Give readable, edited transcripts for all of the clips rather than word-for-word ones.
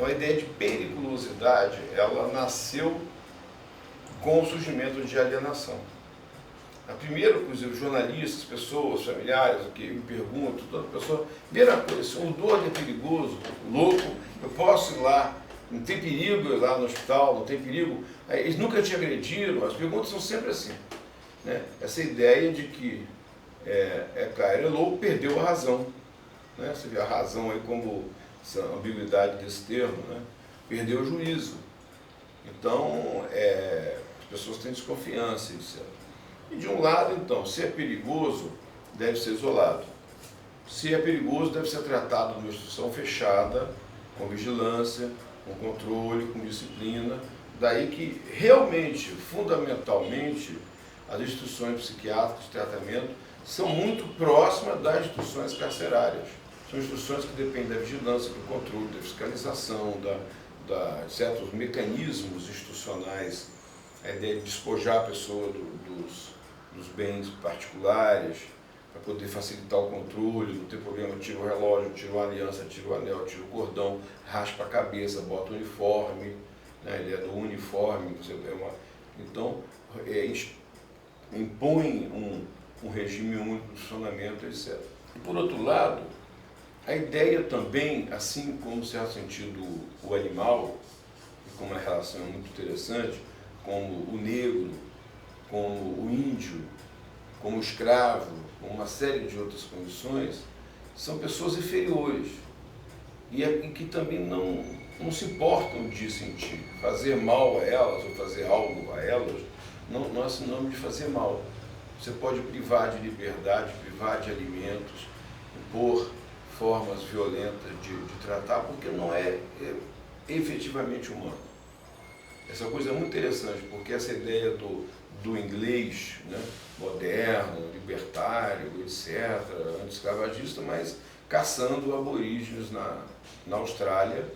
Então a ideia de periculosidade, ela nasceu com o surgimento de alienação. A primeira coisa, os jornalistas, pessoas, familiares, que me perguntam, toda pessoa, primeira coisa, o doido é perigoso, louco, eu posso ir lá, não tem perigo ir lá no hospital, não tem perigo, eles nunca te agrediram, as perguntas são sempre assim. Né? Essa ideia de que Caio é louco, perdeu a razão. Né? Você vê a razão aí como essa ambiguidade desse termo, né? Perdeu o juízo. Então, as pessoas têm desconfiança, etc. E de um lado, então, se é perigoso, deve ser isolado. Se é perigoso, deve ser tratado numa instituição fechada, com vigilância, com controle, com disciplina. Daí que, realmente, fundamentalmente, as instituições psiquiátricas de tratamento são muito próximas das instituições carcerárias. São instituições que dependem da vigilância, do controle, da fiscalização, de certos mecanismos institucionais, a ideia de despojar a pessoa dos bens particulares, para poder facilitar o controle, não ter problema, tira o relógio, tira a aliança, tira o anel, tira o cordão, raspa a cabeça, bota o uniforme, né, a ideia do uniforme, então impõe um regime único de funcionamento, etc. E por outro lado, a ideia também, assim como, em certo sentido, o animal, e com uma relação muito interessante, como o negro, como o índio, como o escravo, como uma série de outras condições, são pessoas inferiores e que também não se importam de sentir. Fazer mal a elas ou fazer algo a elas não é sinônimo de fazer mal. Você pode privar de liberdade, privar de alimentos, impor formas violentas de tratar, porque não é efetivamente humano. Essa coisa é muito interessante, porque essa ideia do inglês, né, moderno, libertário, etc., anti-escravagista, mas caçando aborígenes na Austrália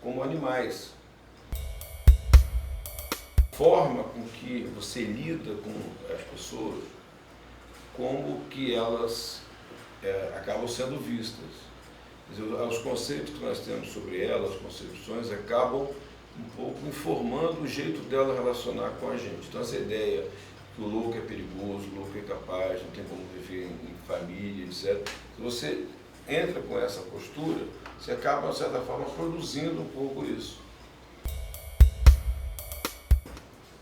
como animais. A forma com que você lida com as pessoas, como que elas acabam sendo vistas. Quer dizer, os conceitos que nós temos sobre elas, as concepções, acabam um pouco informando o jeito dela relacionar com a gente. Então essa ideia que o louco é perigoso, o louco é capaz, não tem como viver em família, etc. Se você entra com essa postura, você acaba, de certa forma, produzindo um pouco isso.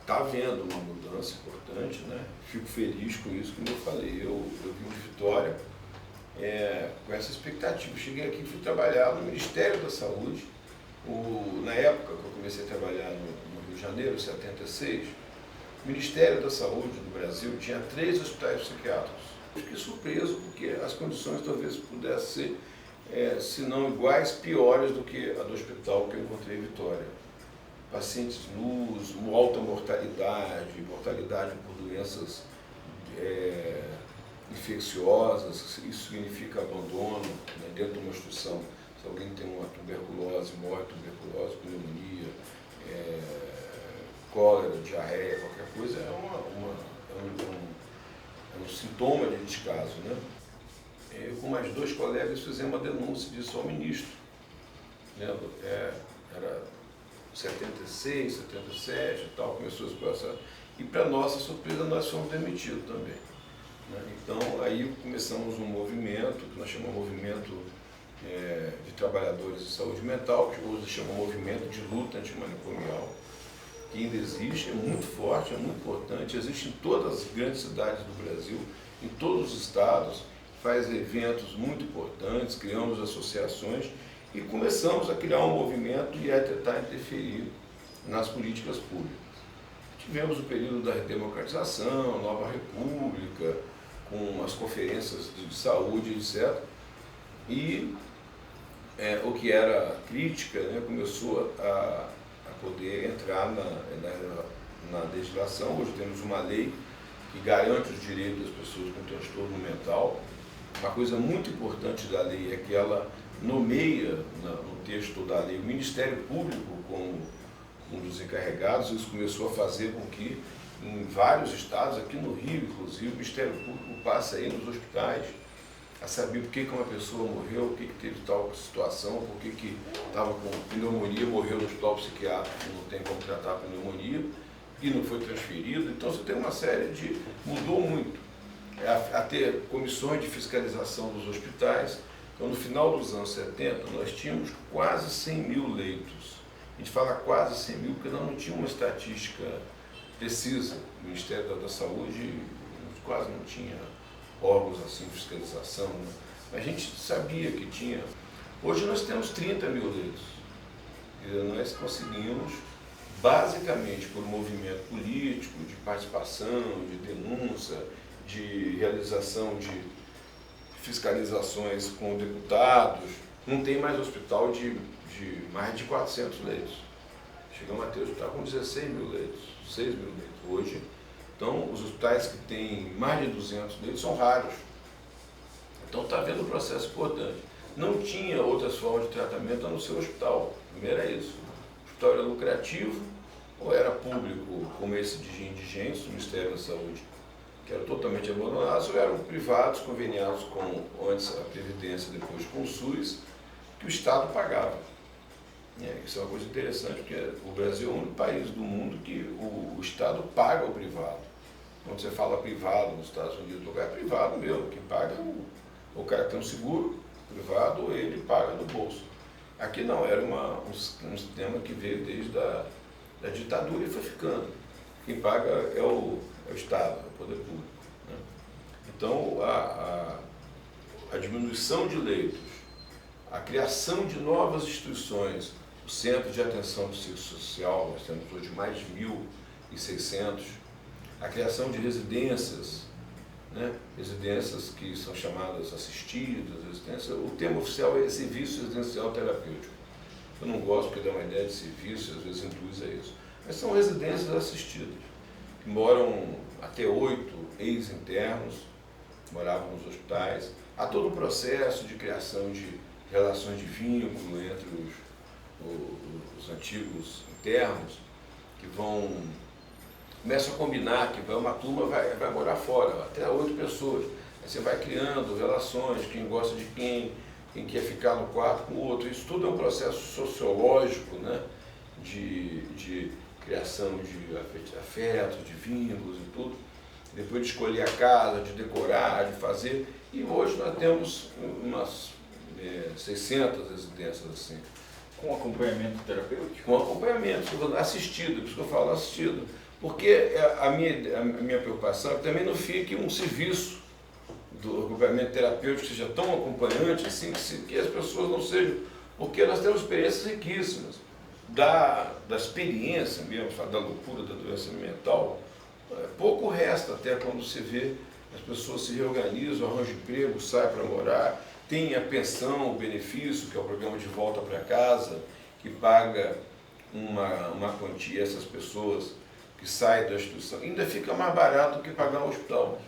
Está havendo uma mudança importante, né? Fico feliz com isso, como eu falei. Eu vim de Vitória com essa expectativa. Cheguei aqui e fui trabalhar no Ministério da Saúde. Na época que eu comecei a trabalhar no Rio de Janeiro, em 76, o Ministério da Saúde do Brasil tinha 3 hospitais psiquiátricos. Eu fiquei surpreso porque as condições talvez pudessem ser, se não iguais, piores do que a do hospital que eu encontrei em Vitória. Pacientes nus, alta mortalidade, mortalidade por doenças infecciosas, isso significa abandono, né, dentro de uma instituição. Se alguém tem uma tuberculose, morre tuberculose, pneumonia, cólera, diarreia, qualquer coisa, é um sintoma de descaso, né? Eu com mais 2 colegas fizemos uma denúncia disso ao ministro. Né? Era 76, 77 e tal, começou esse processo. E para nossa surpresa nós fomos demitidos também. Né? Então aí começamos um movimento, que nós chamamos de movimento de trabalhadores de saúde mental, que hoje chama movimento de luta antimanicomial, que ainda existe, é muito forte, é muito importante, existe em todas as grandes cidades do Brasil, em todos os estados, faz eventos muito importantes, criamos associações e começamos a criar um movimento e a tentar interferir nas políticas públicas. Tivemos o período da redemocratização, Nova República, com as conferências de saúde, etc. E o que era crítica, né, começou a poder entrar na legislação. Hoje temos uma lei que garante os direitos das pessoas com transtorno mental. Uma coisa muito importante da lei é que ela nomeia no texto da lei o Ministério Público como um dos encarregados. Isso começou a fazer com que em vários estados, aqui no Rio inclusive, o Ministério Público passe aí nos hospitais a saber por que uma pessoa morreu, por que teve tal situação, por que estava com pneumonia, morreu no hospital psiquiátrico, não tem como tratar a pneumonia, e não foi transferido. Então você tem uma série de... mudou muito. A ter comissões de fiscalização dos hospitais. Então, no final dos anos 70, nós tínhamos quase 100 mil leitos. A gente fala quase 100 mil porque nós não tínhamos uma estatística precisa. O Ministério da Saúde quase não tinha órgãos assim de fiscalização, né? A gente sabia que tinha. Hoje nós temos 30 mil leitos. E nós conseguimos, basicamente por movimento político, de participação, de denúncia, de realização de fiscalizações com deputados, não tem mais hospital de mais de 400 leitos. Chegamos a ter hospital com 16 mil leitos, 6 mil leitos. Hoje, então, os hospitais que têm mais de 200 leitos são raros. Então, está havendo um processo importante. Não tinha outras formas de tratamento a não ser o hospital. Primeiro é isso. O hospital era lucrativo, ou era público, como esse de indigentes, do Ministério da Saúde, que eram totalmente abandonados, ou eram privados, conveniados com antes a Previdência, depois com o SUS, que o Estado pagava. Isso é uma coisa interessante, porque o Brasil é o único país do mundo que o Estado paga o privado. Quando você fala privado nos Estados Unidos, o lugar é privado mesmo, quem paga é o cara que tem um seguro privado, ou ele paga do bolso. Aqui não, era um sistema que veio desde a ditadura e foi ficando. Quem paga é o Estado, é o poder público, né? Então, a diminuição de leitos, a criação de novas instituições, o Centro de Atenção Psicossocial, nós temos hoje mais de 1.600, a criação de residências, né? Residências que são chamadas assistidas, o termo oficial é serviço residencial terapêutico. Eu não gosto porque dá uma ideia de serviço, às vezes induz a isso. Mas são residências assistidas, que moram até 8 ex-internos, moravam nos hospitais. Há todo um processo de criação de relações de vínculo entre os antigos internos, que começam a combinar que uma turma vai morar fora, até 8 pessoas. Aí você vai criando relações, quem gosta de quem quer ficar no quarto com o outro. Isso tudo é um processo sociológico, né? De criação de afetos, de vínculos e tudo. Depois de escolher a casa, de decorar, de fazer. E hoje nós temos umas 600 residências assim. Com acompanhamento terapêutico? Com acompanhamento, assistido, por isso que eu falo assistido. Porque a minha preocupação é que também não fique um serviço do acompanhamento terapêutico que seja tão acompanhante assim, que as pessoas não sejam... Porque nós temos experiências riquíssimas. Da experiência mesmo, da loucura da doença mental, pouco resta até quando se vê as pessoas se reorganizam, arranjam emprego, saem para morar, tem a pensão, o benefício, que é o programa de volta para casa, que paga uma quantia a essas pessoas que saem da instituição. Ainda fica mais barato do que pagar um hospital.